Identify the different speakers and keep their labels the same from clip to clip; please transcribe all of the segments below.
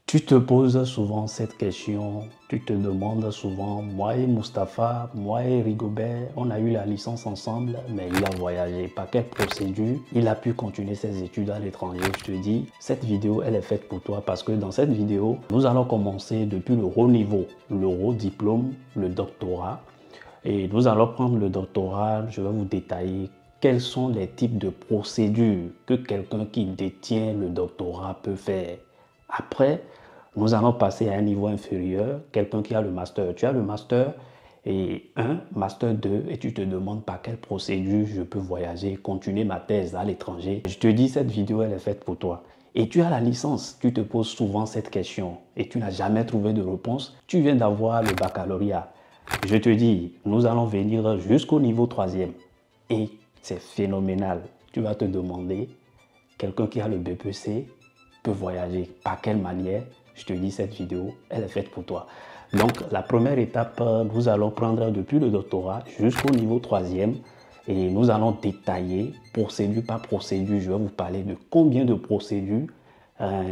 Speaker 1: Tu te poses souvent cette question, tu te demandes souvent, moi et Mustapha, moi et Rigobert, on a eu la licence ensemble, mais il a voyagé. Par quelle procédure il a pu continuer ses études à l'étranger? Je te dis, cette vidéo, elle est faite pour toi parce que dans cette vidéo, nous allons commencer depuis le haut niveau, le haut diplôme, le doctorat. Et nous allons prendre le doctorat, je vais vous détailler quels sont les types de procédures que quelqu'un qui détient le doctorat peut faire. Après, nous allons passer à un niveau inférieur, quelqu'un qui a le master. Tu as le master et master 2 et tu te demandes par quelle procédure je peux voyager, continuer ma thèse à l'étranger. Je te dis, cette vidéo, elle est faite pour toi. Et tu as la licence, tu te poses souvent cette question et tu n'as jamais trouvé de réponse. Tu viens d'avoir le baccalauréat. Je te dis, nous allons venir jusqu'au niveau 3e et c'est phénoménal. Tu vas te demander, quelqu'un qui a le BPC peut voyager par quelle manière? Je te dis, cette vidéo, elle est faite pour toi. Donc, la première étape, nous allons prendre depuis le doctorat jusqu'au niveau 3e et nous allons détailler procédure par procédure. Je vais vous parler de combien de procédures.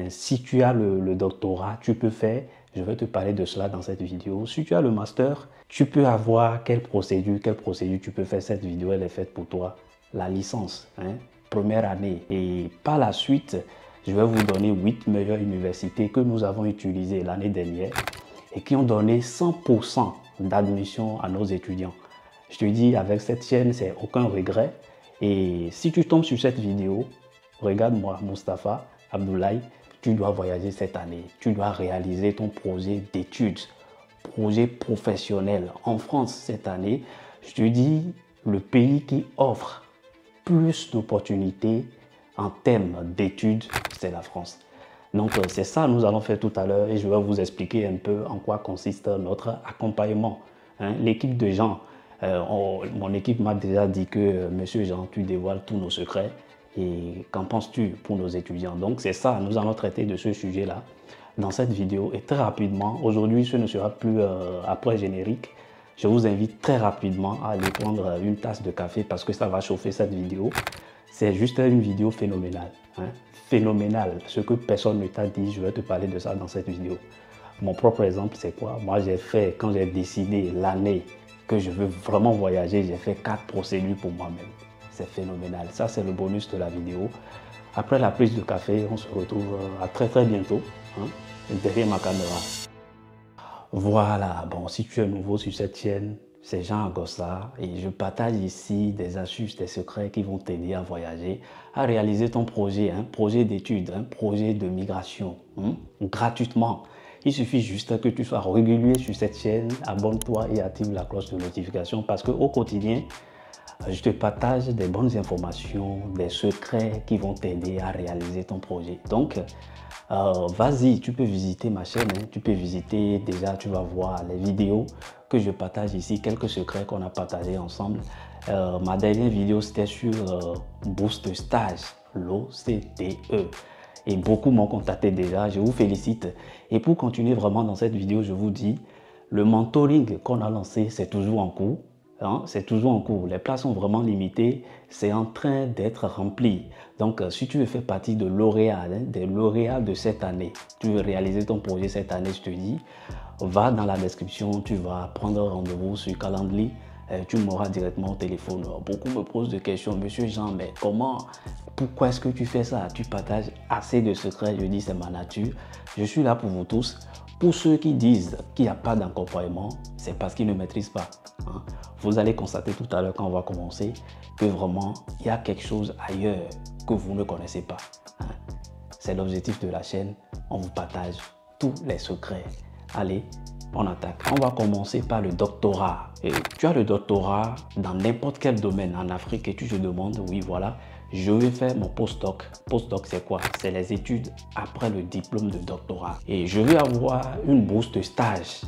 Speaker 1: Si tu as le doctorat, tu peux faire. Je vais te parler de cela dans cette vidéo. Si tu as le master, tu peux avoir quelle procédure tu peux faire. Cette vidéo, elle est faite pour toi. La licence, première année. Et par la suite, je vais vous donner 8 meilleures universités que nous avons utilisées l'année dernière et qui ont donné 100% d'admission à nos étudiants. Je te dis, avec cette chaîne, c'est aucun regret. Et si tu tombes sur cette vidéo, regarde-moi, Mustapha Abdoulaye, tu dois voyager cette année. Tu dois réaliser ton projet d'études, projet professionnel en France cette année. Je te dis, le pays qui offre plus d'opportunités en termes d'études, c'est la France. Donc, c'est ça que nous allons faire tout à l'heure et je vais vous expliquer un peu en quoi consiste notre accompagnement. L'équipe de Jean, mon équipe m'a déjà dit que Monsieur Jean, tu dévoiles tous nos secrets et qu'en penses-tu pour nos étudiants? Donc, c'est ça, nous allons traiter de ce sujet-là dans cette vidéo et très rapidement. Aujourd'hui, ce ne sera plus après générique. Je vous invite très rapidement à aller prendre une tasse de café parce que ça va chauffer cette vidéo. C'est juste une vidéo phénoménale. Phénoménale. Ce que personne ne t'a dit, je vais te parler de ça dans cette vidéo. Mon propre exemple, c'est quoi? Moi, j'ai fait, quand j'ai décidé l'année que je veux vraiment voyager, j'ai fait 4 procédures pour moi-même. C'est phénoménal. Ça, c'est le bonus de la vidéo. Après la prise de café, on se retrouve à très très bientôt derrière ma caméra. Voilà, bon, si tu es nouveau sur cette chaîne, c'est Jean Agossa et je partage ici des astuces, des secrets qui vont t'aider à voyager, à réaliser ton projet, un projet d'études, un projet de migration, gratuitement. Il suffit juste que tu sois régulier sur cette chaîne, abonne-toi et active la cloche de notification parce qu'au quotidien, je te partage des bonnes informations, des secrets qui vont t'aider à réaliser ton projet. Donc, vas-y, tu peux visiter ma chaîne, tu peux visiter, déjà tu vas voir les vidéos que je partage ici, quelques secrets qu'on a partagés ensemble. Ma dernière vidéo c'était sur Boost Stage, l'OCTE. Et beaucoup m'ont contacté déjà, je vous félicite. Et pour continuer vraiment dans cette vidéo, je vous dis, le mentoring qu'on a lancé, c'est toujours en cours. C'est toujours en cours. Les places sont vraiment limitées. C'est en train d'être rempli. Donc, si tu veux faire partie de lauréats, des lauréats de cette année, tu veux réaliser ton projet cette année, je te dis, va dans la description, tu vas prendre rendez-vous sur Calendly. Tu m'auras directement au téléphone. Beaucoup me posent des questions. Monsieur Jean, mais comment, pourquoi est-ce que tu fais ça? Tu partages assez de secrets. Je dis, c'est ma nature. Je suis là pour vous tous. Pour ceux qui disent qu'il n'y a pas d'accompagnement, c'est parce qu'ils ne maîtrisent pas. Vous allez constater tout à l'heure quand on va commencer que vraiment, il y a quelque chose ailleurs que vous ne connaissez pas. C'est l'objectif de la chaîne. On vous partage tous les secrets. Allez, on attaque. On va commencer par le doctorat. Et tu as le doctorat dans n'importe quel domaine en Afrique et tu te demandes, oui, voilà, je vais faire mon postdoc. Postdoc, c'est quoi? C'est les études après le diplôme de doctorat. Et je vais avoir une bourse de stage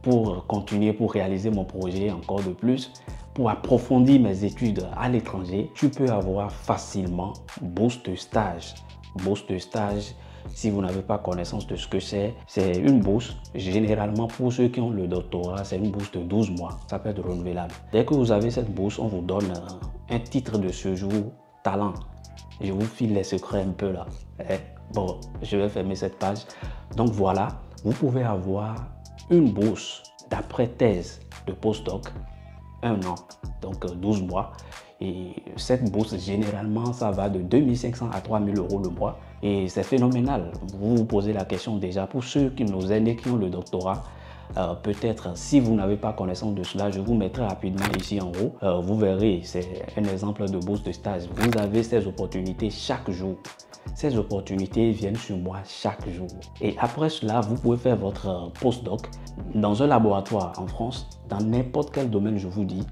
Speaker 1: pour continuer, pour réaliser mon projet encore de plus. Pour approfondir mes études à l'étranger, tu peux avoir facilement bourse de stage. Bourse de stage, si vous n'avez pas connaissance de ce que c'est une bourse. Généralement, pour ceux qui ont le doctorat, c'est une bourse de 12 mois. Ça peut être renouvelable. Dès que vous avez cette bourse, on vous donne un titre de séjour talent. Je vous file les secrets un peu là. Bon, je vais fermer cette page. Donc voilà, vous pouvez avoir une bourse d'après-thèse de postdoc, 1 an, donc 12 mois. Et cette bourse, généralement, ça va de 2500 à 3000 euros le mois. Et c'est phénoménal. Vous vous posez la question déjà, pour ceux qui nous aident, qui ont le doctorat, peut-être si vous n'avez pas connaissance de cela, je vous mettrai rapidement ici en haut. Vous verrez, c'est un exemple de bourse de stage. Vous avez ces opportunités chaque jour. Ces opportunités viennent sur moi chaque jour. Et après cela, vous pouvez faire votre postdoc dans un laboratoire en France, dans n'importe quel domaine, je vous dis.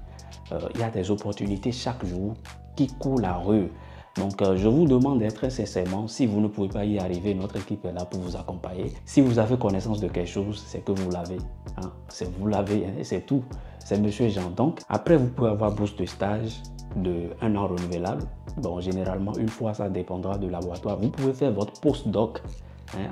Speaker 1: Il y a des opportunités chaque jour qui courent la rue. Donc, je vous demande très sincèrement, si vous ne pouvez pas y arriver, notre équipe est là pour vous accompagner. Si vous avez connaissance de quelque chose, c'est que vous l'avez. Hein? Vous l'avez, hein? C'est tout. C'est Monsieur Jean. Donc, après, vous pouvez avoir bourse de stage de 1 an renouvelable. Bon, généralement, une fois, ça dépendra du laboratoire. Vous pouvez faire votre postdoc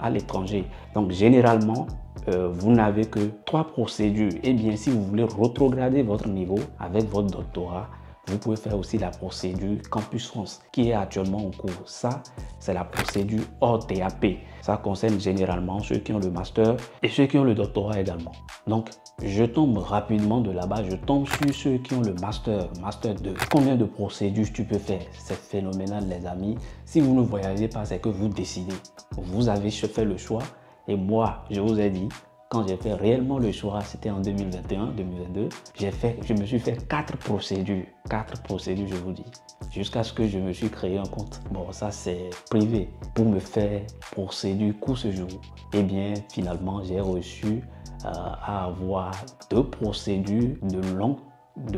Speaker 1: à l'étranger. Donc, généralement, vous n'avez que 3 procédures. Et bien, si vous voulez rétrograder votre niveau avec votre doctorat, vous pouvez faire aussi la procédure Campus France qui est actuellement en cours. Ça, c'est la procédure hors DAP. Ça concerne généralement ceux qui ont le master et ceux qui ont le doctorat également. Donc, je tombe rapidement de là-bas. Je tombe sur ceux qui ont le master 2. Combien de procédures tu peux faire? C'est phénoménal, les amis. Si vous ne voyagez pas, c'est que vous décidez. Vous avez fait le choix. Et moi, je vous ai dit, quand j'ai fait réellement le choix, c'était en 2021-2022, je me suis fait 4 procédures. 4 procédures, je vous dis. Jusqu'à ce que je me suis créé un compte. Bon, ça c'est privé. Pour me faire procédure court séjour. Eh bien, finalement, j'ai reçu à avoir 2 procédures de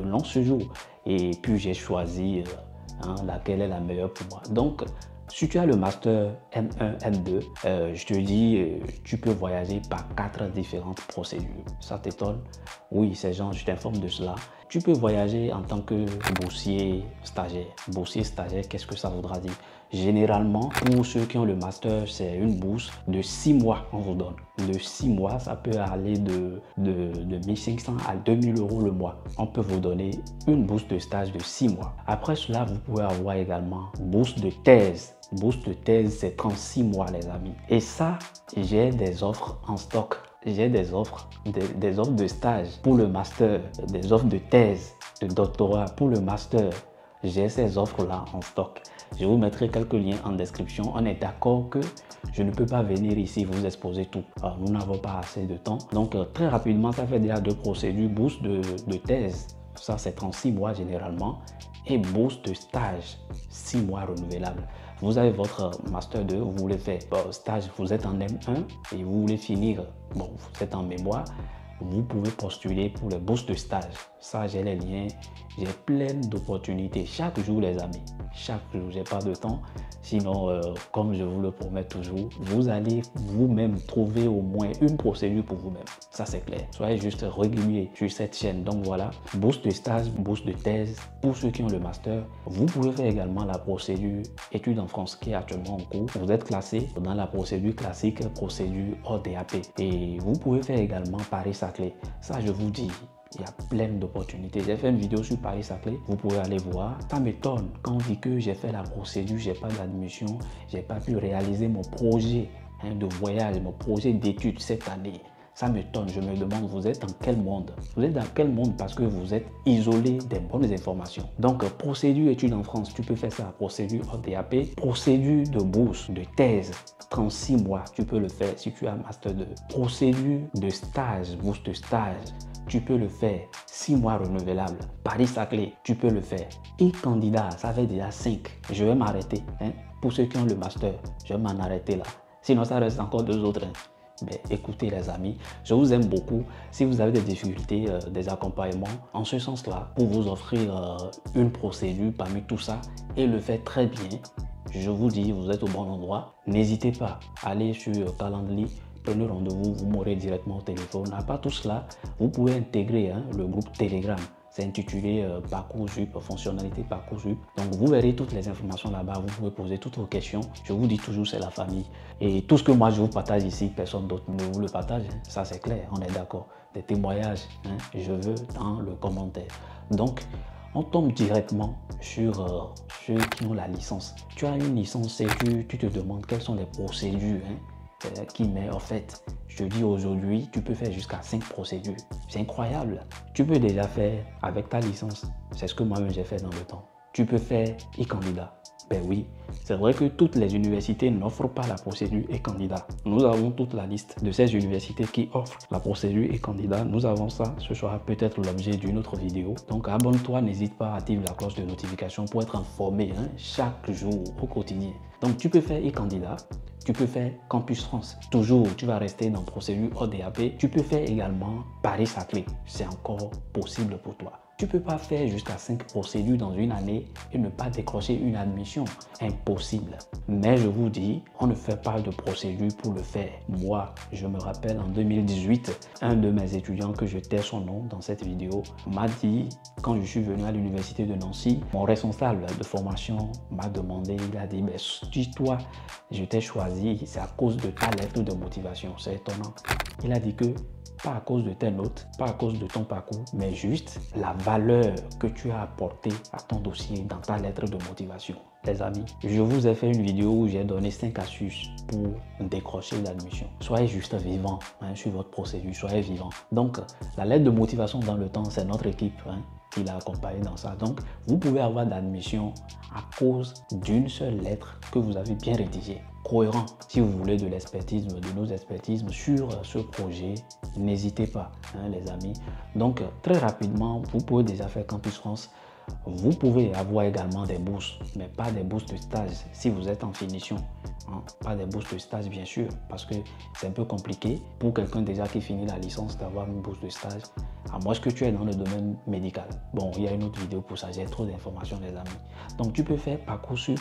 Speaker 1: long séjour. Et puis, j'ai choisi laquelle est la meilleure pour moi. Donc, si tu as le master M1, M2, je te dis, tu peux voyager par 4 différentes procédures. Ça t'étonne? Oui, c'est genre, je t'informe de cela. Tu peux voyager en tant que boursier stagiaire. Boursier stagiaire, qu'est-ce que ça voudra dire? Généralement, pour ceux qui ont le master, c'est une bourse de 6 mois on vous donne. De 6 mois, ça peut aller de 1500 à 2000 euros le mois. On peut vous donner une bourse de stage de 6 mois. Après cela, vous pouvez avoir également bourse de thèse. Bourse de thèse, c'est 36 mois, les amis. Et ça, j'ai des offres en stock. J'ai des offres de stage pour le master, des offres de thèse, de doctorat pour le master. J'ai ces offres-là en stock. Je vous mettrai quelques liens en description. On est d'accord que je ne peux pas venir ici vous exposer tout. Alors, nous n'avons pas assez de temps. Donc, très rapidement, ça fait déjà 2 procédures. Bourse de thèse, ça c'est 36 mois généralement. Et bourse de stage, 6 mois renouvelable. Vous avez votre master 2, vous voulez faire stage, vous êtes en M1 et vous voulez finir, bon, vous êtes en mémoire, vous pouvez postuler pour les bourses de stage. Ça, j'ai les liens, j'ai plein d'opportunités chaque jour, les amis. Chaque jour, j'ai pas de temps. Sinon, comme je vous le promets toujours, vous allez vous-même trouver au moins une procédure pour vous-même. Ça, c'est clair. Soyez juste régulier sur cette chaîne. Donc voilà, bourse de stage, bourse de thèse pour ceux qui ont le master. Vous pouvez faire également la procédure études en France qui est actuellement en cours. Vous êtes classé dans la procédure classique, procédure hors DAP. Et vous pouvez faire également Paris-Saclay. Ça, je vous dis, il y a plein d'opportunités. J'ai fait une vidéo sur Paris-Saclay. Vous pouvez aller voir. Ça m'étonne quand on dit que j'ai fait la procédure, j'ai pas d'admission, j'ai pas pu réaliser mon projet de voyage, mon projet d'études cette année. Ça m'étonne. Je me demande, vous êtes dans quel monde? Vous êtes dans quel monde parce que vous êtes isolé des bonnes informations. Donc, procédure études en France, tu peux faire ça. Procédure hors DAP, procédure de bourse, de thèse, 36 mois, tu peux le faire si tu as un master 2. Procédure de stage, bourse de stage, tu peux le faire. 6 mois renouvelable. Paris-Saclay, tu peux le faire. E-candidat, ça fait déjà 5. Je vais m'arrêter. Pour ceux qui ont le master, je vais m'en arrêter là. Sinon, ça reste encore 2 autres. Mais écoutez les amis, je vous aime beaucoup. Si vous avez des difficultés, des accompagnements en ce sens-là, pour vous offrir une procédure parmi tout ça et le faire très bien, je vous dis, vous êtes au bon endroit. N'hésitez pas, allez sur Calendly, prenez rendez-vous, vous m'aurez directement au téléphone. À part tout cela, vous pouvez intégrer le groupe Telegram. C'est intitulé Parcoursup, fonctionnalité Parcoursup. Donc vous verrez toutes les informations là-bas, vous pouvez poser toutes vos questions. Je vous dis toujours, c'est la famille. Et tout ce que moi je vous partage ici, personne d'autre ne vous le partage. Ça c'est clair, on est d'accord. Des témoignages, je veux dans le commentaire. Donc On tombe directement sur ceux qui ont la licence. Tu as une licence et tu te demandes quelles sont les procédures qui met en fait. Je te dis aujourd'hui, tu peux faire jusqu'à 5 procédures. C'est incroyable. Tu peux déjà faire avec ta licence. C'est ce que moi-même j'ai fait dans le temps. Tu peux faire e-candidat. Ben oui, c'est vrai que toutes les universités n'offrent pas la procédure e-candidat. Nous avons toute la liste de ces universités qui offrent la procédure e-candidat. Nous avons ça. Ce sera peut-être l'objet d'une autre vidéo. Donc abonne-toi, n'hésite pas à activer la cloche de notification pour être informé chaque jour au quotidien. Donc tu peux faire e-candidat. Tu peux faire Campus France. Toujours, tu vas rester dans procédure ODAP. Tu peux faire également Paris-Saclay. C'est encore possible pour toi. Tu ne peux pas faire jusqu'à 5 procédures dans une année et ne pas décrocher une admission. Impossible. Mais je vous dis, on ne fait pas de procédure pour le faire. Moi, je me rappelle en 2018, un de mes étudiants que je tais son nom dans cette vidéo m'a dit, quand je suis venu à l'université de Nancy, mon responsable de formation m'a demandé, il a dit, si toi, je t'ai choisi, c'est à cause de ta lettre de motivation. C'est étonnant. Il a dit que pas à cause de tes notes, pas à cause de ton parcours, mais juste la valeur que tu as apportée à ton dossier dans ta lettre de motivation. Les amis, je vous ai fait une vidéo où j'ai donné 5 astuces pour décrocher l'admission. Soyez juste vivant sur votre procédure, soyez vivant. Donc, la lettre de motivation dans le temps, c'est notre équipe qui l'a accompagné dans ça. Donc, vous pouvez avoir d'admission à cause d'une seule lettre que vous avez bien rédigée. Cohérent. Si vous voulez de l'expertise, de nos expertises sur ce projet, n'hésitez pas, les amis. Donc, très rapidement, vous pouvez déjà faire Campus France. Vous pouvez avoir également des bourses, mais pas des bourses de stage si vous êtes en finition. Pas des bourses de stage, bien sûr, parce que c'est un peu compliqué pour quelqu'un déjà qui finit la licence d'avoir une bourse de stage, à moins que tu es dans le domaine médical. Bon, il y a une autre vidéo pour ça, j'ai trop d'informations, les amis. Donc, tu peux faire Parcoursup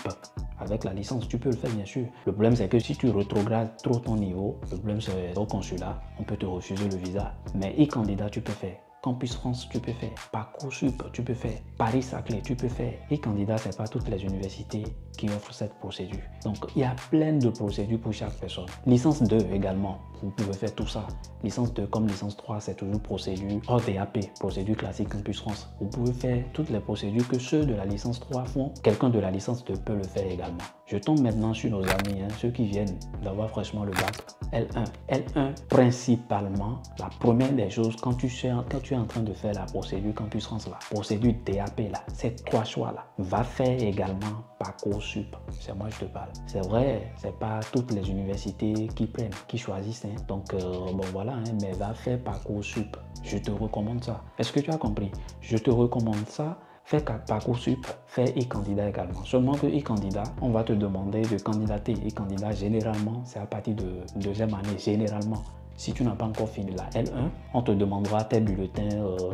Speaker 1: avec la licence, tu peux le faire, bien sûr. Le problème, c'est que si tu rétrogrades trop ton niveau, le problème, c'est au consulat, on peut te refuser le visa. Mais e-candidat, tu peux faire. Campus France, tu peux faire. Parcoursup, tu peux faire. Paris-Saclay, tu peux faire. Et candidat, ce n'est pas toutes les universités qui offrent cette procédure. Donc, il y a plein de procédures pour chaque personne. Licence 2 également, vous pouvez faire tout ça. Licence 2 comme licence 3, c'est toujours procédure ODAP, procédure classique Campus France. Vous pouvez faire toutes les procédures que ceux de la licence 3 font. Quelqu'un de la licence 2 peut le faire également. Je tombe maintenant sur nos amis, ceux qui viennent d'avoir fraîchement le bac. L1. L1, principalement, la première des choses, quand tu es en train de faire la procédure Campus France, la procédure DAP, là, ces 3 choix-là, va faire également Parcoursup. C'est moi je te parle. C'est vrai, c'est pas toutes les universités qui prennent, qui choisissent. Donc, bon voilà, mais va faire Parcoursup. Je te recommande ça. Est-ce que tu as compris? Je te recommande ça. Fais Parcoursup, fais e-candidat également. Seulement que e-candidat, on va te demander de candidater. E-candidat, généralement, c'est à partir de deuxième année, généralement. Si tu n'as pas encore fini la L1, on te demandera tes bulletins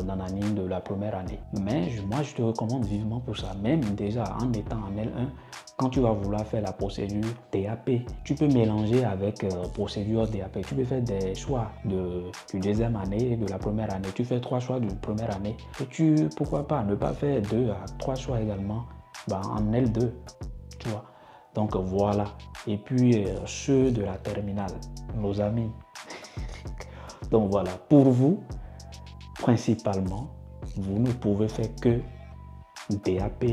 Speaker 1: d'anonyme de la première année. Mais moi, je te recommande vivement pour ça. Même déjà en étant en L1, quand tu vas vouloir faire la procédure DAP, tu peux mélanger avec procédure DAP. Tu peux faire des choix de deuxième année et de la première année. Tu fais 3 choix de première année. Et pourquoi pas, ne pas faire 2 à 3 choix également en L2, tu vois. Donc voilà. Et puis ceux de la terminale, nos amis. Donc voilà, pour vous, principalement, vous ne pouvez faire que DAP,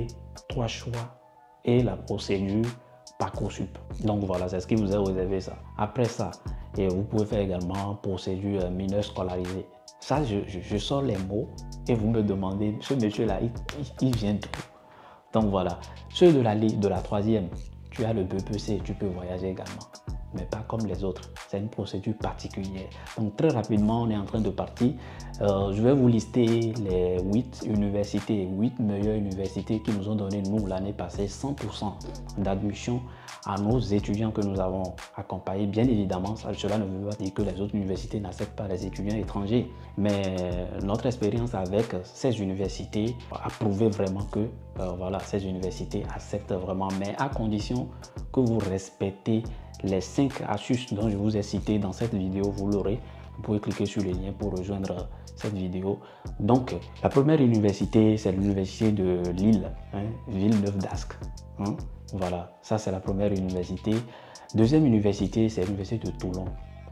Speaker 1: 3 choix et la procédure Parcoursup. Donc voilà, c'est ce qui vous a réservé ça. Après ça, et vous pouvez faire également procédure mineur scolarisé. Ça, je sors les mots et vous me demandez, ce monsieur-là, il vient d'où? Donc voilà, ceux de la troisième, tu as le BPC, tu peux voyager également. Mais pas comme les autres. C'est une procédure particulière. Donc très rapidement, on est en train de partir. Je vais vous lister les 8 universités, 8 meilleures universités qui nous ont donné, nous, l'année passée, 100% d'admission à nos étudiants que nous avons accompagnés. Bien évidemment, cela ne veut pas dire que les autres universités n'acceptent pas les étudiants étrangers. Mais notre expérience avec ces universités a prouvé vraiment que voilà, ces universités acceptent vraiment, mais à condition que vous respectez les 5 astuces dont je vous ai cité dans cette vidéo. Vous l'aurez. Vous pouvez cliquer sur le lien pour rejoindre cette vidéo. Donc, la première université, c'est l'université de Lille, Villeneuve d'Ascq. Voilà, ça c'est la première université. Deuxième université, c'est l'université de Toulon.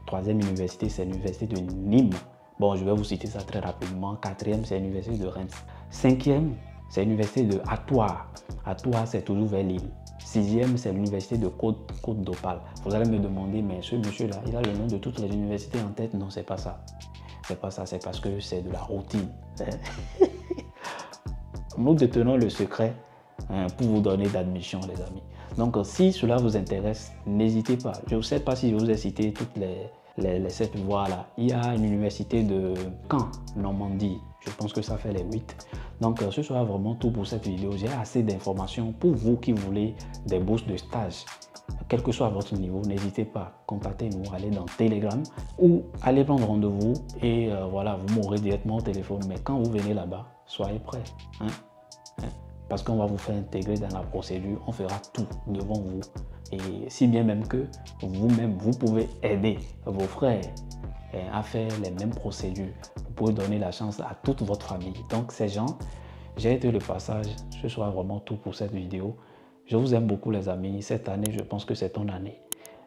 Speaker 1: Troisième université, c'est l'université de Nîmes. Bon, je vais vous citer ça très rapidement. Quatrième, c'est l'université de Reims. Cinquième, C'est l'université de Atoir. Atoir, c'est toujours vers Lille. 6e, c'est l'université de Côte d'Opale. Vous allez me demander, mais ce monsieur-là, il a le nom de toutes les universités en tête? Non, c'est pas ça. C'est pas ça, c'est parce que c'est de la routine. Nous détenons le secret pour vous donner d'admission, les amis. Donc, si cela vous intéresse, n'hésitez pas. Je ne sais pas si je vous ai cité toutes les 7 voies là. Il y a une université de Caen, Normandie. Je pense que ça fait les 8. Donc, ce sera vraiment tout pour cette vidéo. J'ai assez d'informations pour vous qui voulez des bourses de stage. Quel que soit votre niveau, n'hésitez pas, contactez-nous, allez dans Telegram ou allez prendre rendez-vous et voilà, vous m'aurez directement au téléphone. Mais quand vous venez là-bas, soyez prêts. Parce qu'on va vous faire intégrer dans la procédure, on fera tout devant vous. Et si bien même que vous-même, vous pouvez aider vos frères à faire les mêmes procédures. Vous pouvez donner la chance à toute votre famille. Donc ces gens, j'ai été le passage. Ce sera vraiment tout pour cette vidéo. Je vous aime beaucoup les amis. Cette année, je pense que c'est ton année.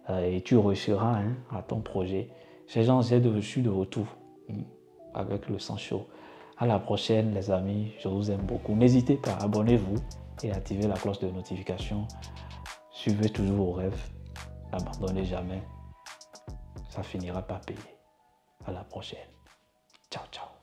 Speaker 1: Et tu réussiras à ton projet. Ces gens, je suis de retour avec le sang chaud. À la prochaine les amis, je vous aime beaucoup. N'hésitez pas, abonnez-vous et activez la cloche de notification. Suivez toujours vos rêves. N'abandonnez jamais. Ça finira par payer. À la prochaine. Ciao, ciao.